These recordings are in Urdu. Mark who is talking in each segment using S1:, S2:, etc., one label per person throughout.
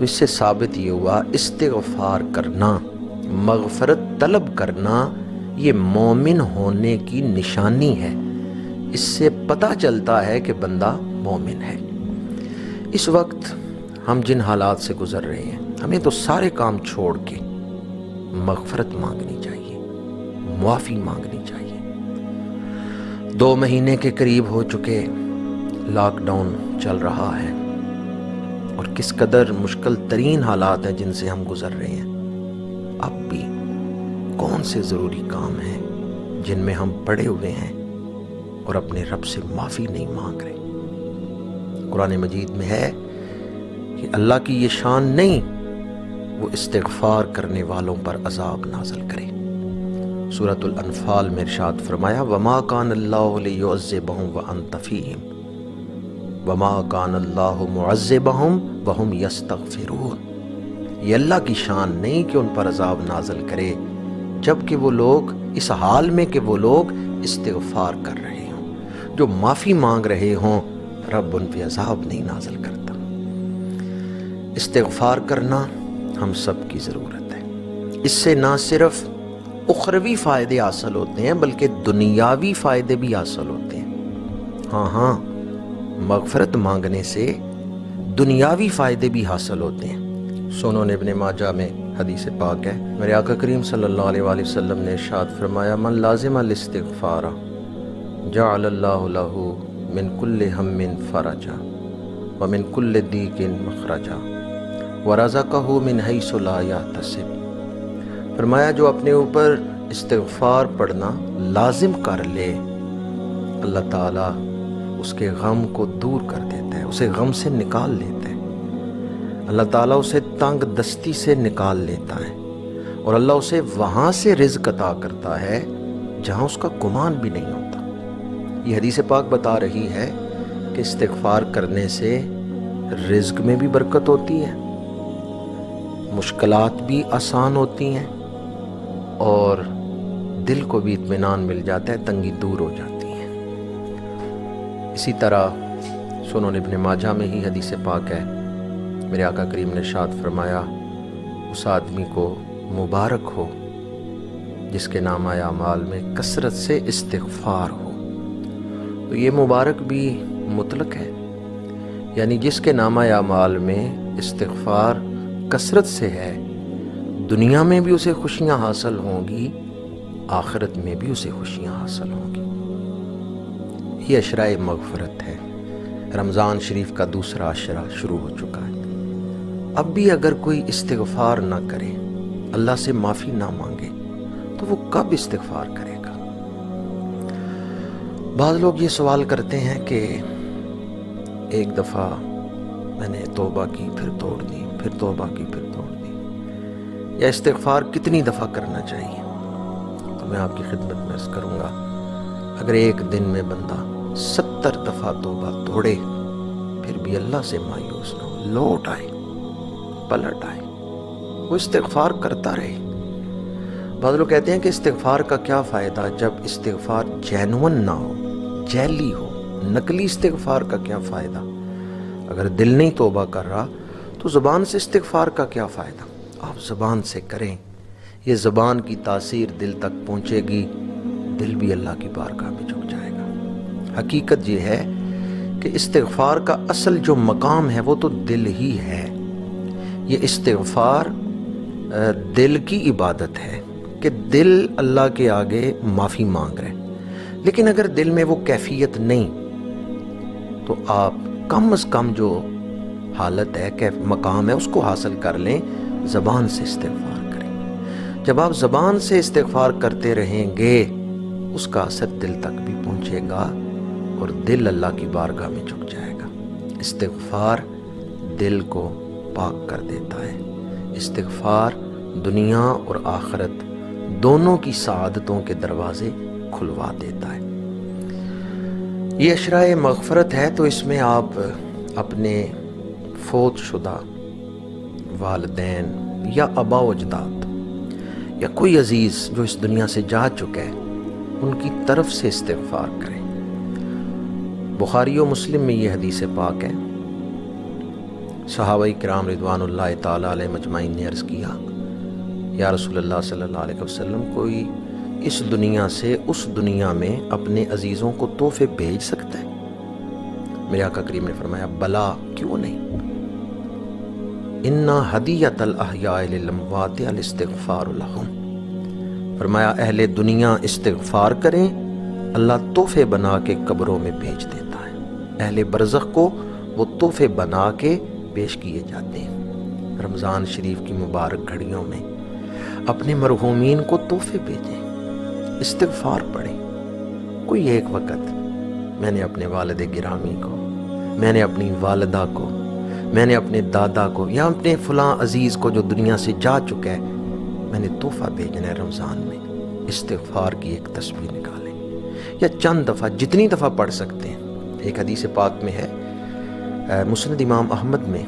S1: اس سے ثابت یہ ہوا استغفار کرنا، مغفرت طلب کرنا یہ مومن ہونے کی نشانی ہے۔ اس سے پتہ چلتا ہے کہ بندہ مومن ہے۔ اس وقت ہم جن حالات سے گزر رہے ہیں، ہمیں تو سارے کام چھوڑ کے مغفرت مانگنی چاہیے، معافی مانگنی چاہیے۔ 2 مہینے کے قریب ہو چکے لاک ڈاؤن چل رہا ہے، اور کس قدر مشکل ترین حالات ہیں جن سے ہم گزر رہے ہیں۔ اب بھی کون سے ضروری کام ہیں جن میں ہم پڑے ہوئے ہیں اور اپنے رب سے معافی نہیں مانگ رہے؟ قرآن مجید میں ہے کہ اللہ کی یہ شان نہیں وہ استغفار کرنے والوں پر عذاب نازل کرے۔ سورۃ الانفال میں ارشاد فرمایا وما کان اللہ لیعذبہم وانت فیہم وما کان اللہ معذبہم وہم یستغفرون۔ یہ اللہ کی شان نہیں کہ ان پر عذاب نازل کرے جبکہ وہ لوگ اس حال میں کہ وہ لوگ استغفار کر رہے ہوں، جو معافی مانگ رہے ہوں، رب ان پہ عذاب نہیں نازل کرتا۔ استغفار کرنا ہم سب کی ضرورت ہے۔ اس سے نہ صرف اخروی فائدے حاصل ہوتے ہیں بلکہ دنیاوی فائدے بھی حاصل ہوتے ہیں۔ ہاں مغفرت مانگنے سے دنیاوی فائدے بھی حاصل ہوتے ہیں۔ سنن ابن ماجہ میں حدیث پاک ہے، میرے آقا کریم صلی اللہ علیہ وآلہ وسلم نے ارشاد فرمایا من لازم الاستغفار جعل اللہ لہ من کل ہم فرجا ومن کل ضیق مخرجا ورزقہ من حیث لا یحتسب۔ فرمایا جو اپنے اوپر استغفار پڑھنا لازم کر لے، اللہ تعالیٰ اس کے غم کو دور کر دیتا ہے، اسے غم سے نکال لیتا ہے، اللہ تعالیٰ اسے تنگ دستی سے نکال لیتا ہے، اور اللہ اسے وہاں سے رزق عطا کرتا ہے جہاں اس کا گمان بھی نہیں ہوتا۔ یہ حدیث پاک بتا رہی ہے کہ استغفار کرنے سے رزق میں بھی برکت ہوتی ہے، مشکلات بھی آسان ہوتی ہیں، اور دل کو بھی اطمینان مل جاتا ہے، تنگی دور ہو جاتی ہے۔ اسی طرح سنن ابن ماجہ میں ہی حدیث پاک ہے، میرے آقا کریم نے ارشاد فرمایا اس آدمی کو مبارک ہو جس کے نامہ اعمال میں کثرت سے استغفار ہو۔ تو یہ مبارک بھی مطلق ہے، یعنی جس کے نامہ اعمال میں استغفار کثرت سے ہے، دنیا میں بھی اسے خوشیاں حاصل ہوں گی، آخرت میں بھی اسے خوشیاں حاصل ہوں گی۔ یہ عشرہ مغفرت ہے۔ رمضان شریف کا دوسرا عشرہ شروع ہو چکا ہے۔ اب بھی اگر کوئی استغفار نہ کرے، اللہ سے معافی نہ مانگے، تو وہ کب استغفار کرے گا؟ بعض لوگ یہ سوال کرتے ہیں کہ ایک دفعہ میں نے توبہ کی پھر توڑ دی، پھر توبہ کی پھر توڑ دی، یا استغفار کتنی دفعہ کرنا چاہیے؟ تو میں آپ کی خدمت میں عرض کروں گا، اگر ایک دن میں بندہ 70 دفعہ توبہ توڑے پھر بھی اللہ سے مایوس نہ ہو، لوٹ آئے، پلٹ آئے، وہ استغفار کرتا رہے۔ بعض لوگ کہتے ہیں کہ استغفار کا کیا فائدہ جب استغفار جینون نہ ہو، جعلی ہو، نقلی استغفار کا کیا فائدہ؟ اگر دل نہیں توبہ کر رہا تو زبان سے استغفار کا کیا فائدہ؟ آپ زبان سے کریں، یہ زبان کی تاثیر دل تک پہنچے گی، دل بھی اللہ کی بارگاہ میں جھک جائے گا۔ حقیقت یہ ہے کہ استغفار کا اصل جو مقام ہے وہ تو دل ہی ہے۔ یہ استغفار دل کی عبادت ہے کہ دل اللہ کے آگے معافی مانگ رہے، لیکن اگر دل میں وہ کیفیت نہیں تو آپ کم از کم جو حالت ہے کہ مقام ہے اس کو حاصل کر لیں، زبان سے استغفار کریں۔ جب آپ زبان سے استغفار کرتے رہیں گے اس کا اثر دل تک بھی پہنچے گا اور دل اللہ کی بارگاہ میں جھک جائے گا۔ استغفار دل کو پاک کر دیتا ہے، استغفار دنیا اور آخرت دونوں کی سعادتوں کے دروازے کھلوا دیتا ہے۔ یہ عشرہ مغفرت ہے تو اس میں آپ اپنے فوت شدہ والدین یا آباء و اجداد یا کوئی عزیز جو اس دنیا سے جا چکا ہے ان کی طرف سے استغفار کریں۔ بخاری و مسلم میں یہ حدیث پاک ہے، صحابہ کرام رضوان اللہ تعالیٰ علیہ مجمعین نے عرض کیا یا رسول اللہ صلی اللہ علیہ وسلم کوئی اس دنیا سے اس دنیا میں اپنے عزیزوں کو تحفے بھیج سکتا ہے؟ میرے آقا کریم نے فرمایا بلا کیوں نہیں، اِنَّ ہدیۃ الاحیاء للاموات الاستغفار لہم، فرمایا اہل دنیا استغفار کریں اللہ تحفے بنا کے قبروں میں بھیج دیتا ہے، اہل برزخ کو وہ تحفے بنا کے پیش کیے جاتے ہیں۔ رمضان شریف کی مبارک گھڑیوں میں اپنے مرحومین کو تحفے بھیجیں، استغفار پڑھیں۔ کوئی ایک وقت میں نے اپنے والد گرامی کو، میں نے اپنی والدہ کو، میں نے اپنے دادا کو یا اپنے فلاں عزیز کو جو دنیا سے جا چکا ہے، میں نے تحفہ بھیجنا ہے رمضان میں، استغفار کی ایک تسبیح نکالیں یا چند دفعہ جتنی دفعہ پڑھ سکتے ہیں۔ ایک حدیث پاک میں ہے، مسند امام احمد میں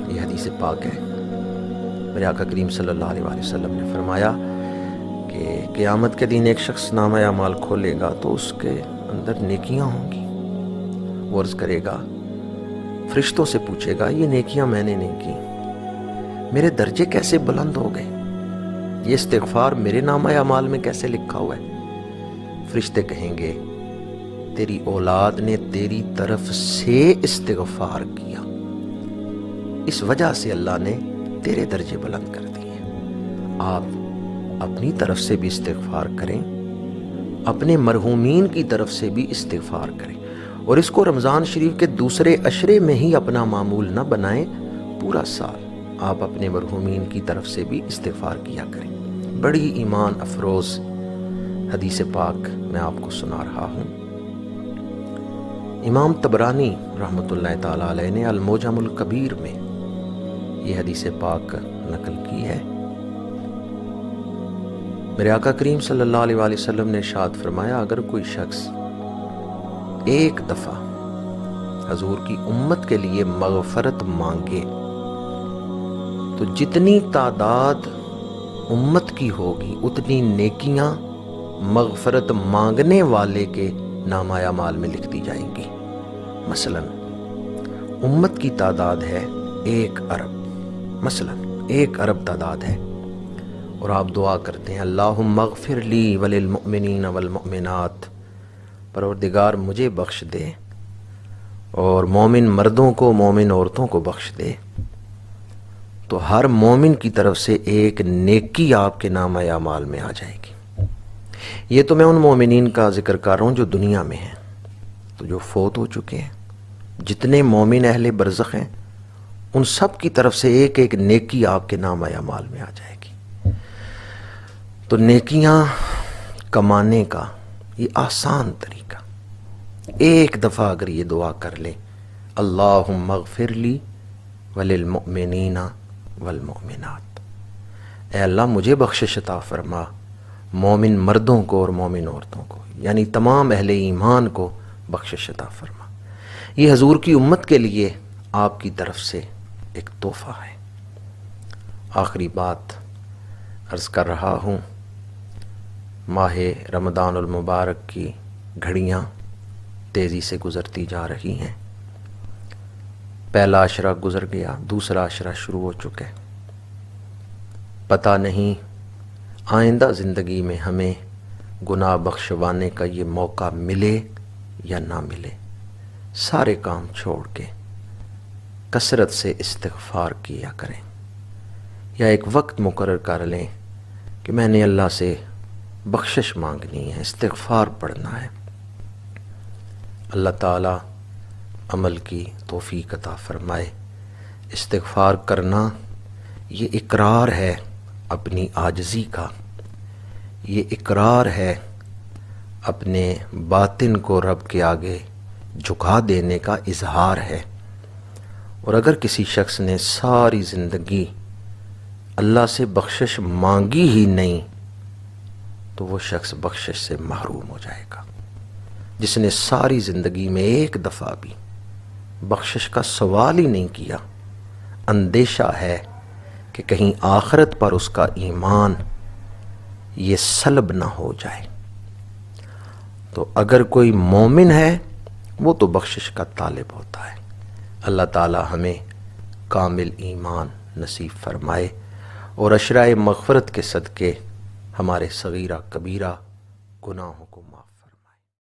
S1: یہ حدیث پاک ہے، میرے آقا کریم صلی اللہ علیہ وسلم نے فرمایا کہ قیامت کے دن ایک شخص نامہ اعمال کھولے گا تو اس کے اندر نیکیاں ہوں گی، وہ عرض کرے گا، فرشتوں سے پوچھے گا یہ نیکیاں میں نے نہیں کی، میرے درجے کیسے بلند ہو گئے، یہ استغفار میرے نامہ اعمال میں کیسے لکھا ہوا ہے؟ فرشتے کہیں گے تیری اولاد نے تیری طرف سے استغفار کیا، اس وجہ سے اللہ نے تیرے درجے بلند کر دیے۔ آپ اپنی طرف سے بھی استغفار کریں، اپنے مرحومین کی طرف سے بھی استغفار کریں، اور اس کو رمضان شریف کے دوسرے عشرے میں ہی اپنا معمول نہ بنائیں، پورا سال آپ اپنے مرحومین کی طرف سے بھی استغفار کیا کریں۔ بڑی ایمان افروز حدیث پاک میں آپ کو سنا رہا ہوں۔ امام طبرانی رحمۃ اللہ تعالیٰ علیہ نے المعجم الکبیر میں یہ حدیث پاک نقل کی ہے۔ میرے آقا کریم صلی اللہ علیہ وآلہ وسلم نے ارشاد فرمایا اگر کوئی شخص ایک دفعہ حضور کی امت کے لیے مغفرت مانگے تو جتنی تعداد امت کی ہوگی اتنی نیکیاں مغفرت مانگنے والے کے نامہ اعمال میں لکھ دی جائیں گی۔ مثلا امت کی تعداد ہے 1 ارب، مثلا 1 ارب تعداد ہے، اور آپ دعا کرتے ہیں اللہم اغفر لی وللمؤمنین والمؤمنات، پروردگار مجھے بخش دے اور مومن مردوں کو مومن عورتوں کو بخش دے، تو ہر مومن کی طرف سے ایک نیکی آپ کے نامہ اعمال میں آ جائے گی۔ یہ تو میں ان مومنین کا ذکر کر رہا ہوں جو دنیا میں ہیں، تو جو فوت ہو چکے ہیں جتنے مومن اہل برزخ ہیں ان سب کی طرف سے ایک ایک نیکی آپ کے نامہ اعمال میں آ جائے گی۔ تو نیکیاں کمانے کا یہ آسان طریقہ، ایک دفعہ اگر یہ دعا کر لیں اللہم اغفر لی وللمؤمنین والمؤمنات، اے اللہ مجھے بخشش عطا فرما، مومن مردوں کو اور مومن عورتوں کو، یعنی تمام اہل ایمان کو بخشش عطا فرما۔ یہ حضور کی امت کے لیے آپ کی طرف سے ایک تحفہ ہے۔ آخری بات عرض کر رہا ہوں، ماہ رمضان المبارک کی گھڑیاں تیزی سے گزرتی جا رہی ہیں۔ پہلا عشرہ گزر گیا، دوسرا عشرہ شروع ہو چکا ہے۔ پتہ نہیں آئندہ زندگی میں ہمیں گناہ بخشوانے کا یہ موقع ملے یا نہ ملے۔ سارے کام چھوڑ کے کثرت سے استغفار کیا کریں، یا ایک وقت مقرر کر لیں کہ میں نے اللہ سے بخشش مانگنی ہے، استغفار پڑھنا ہے۔ اللہ تعالیٰ عمل کی توفیق عطا فرمائے۔ استغفار کرنا یہ اقرار ہے اپنی عاجزی کا، یہ اقرار ہے اپنے باطن کو رب کے آگے جھکا دینے کا اظہار ہے۔ اور اگر کسی شخص نے ساری زندگی اللہ سے بخشش مانگی ہی نہیں تو وہ شخص بخشش سے محروم ہو جائے گا۔ جس نے ساری زندگی میں ایک دفعہ بھی بخشش کا سوال ہی نہیں کیا، اندیشہ ہے کہ کہیں آخرت پر اس کا ایمان یہ سلب نہ ہو جائے۔ تو اگر کوئی مومن ہے وہ تو بخشش کا طالب ہوتا ہے۔ اللہ تعالی ہمیں کامل ایمان نصیب فرمائے اور اشرائے مغفرت کے صدقے ہمارے صغیرہ کبیرہ گناہوں کو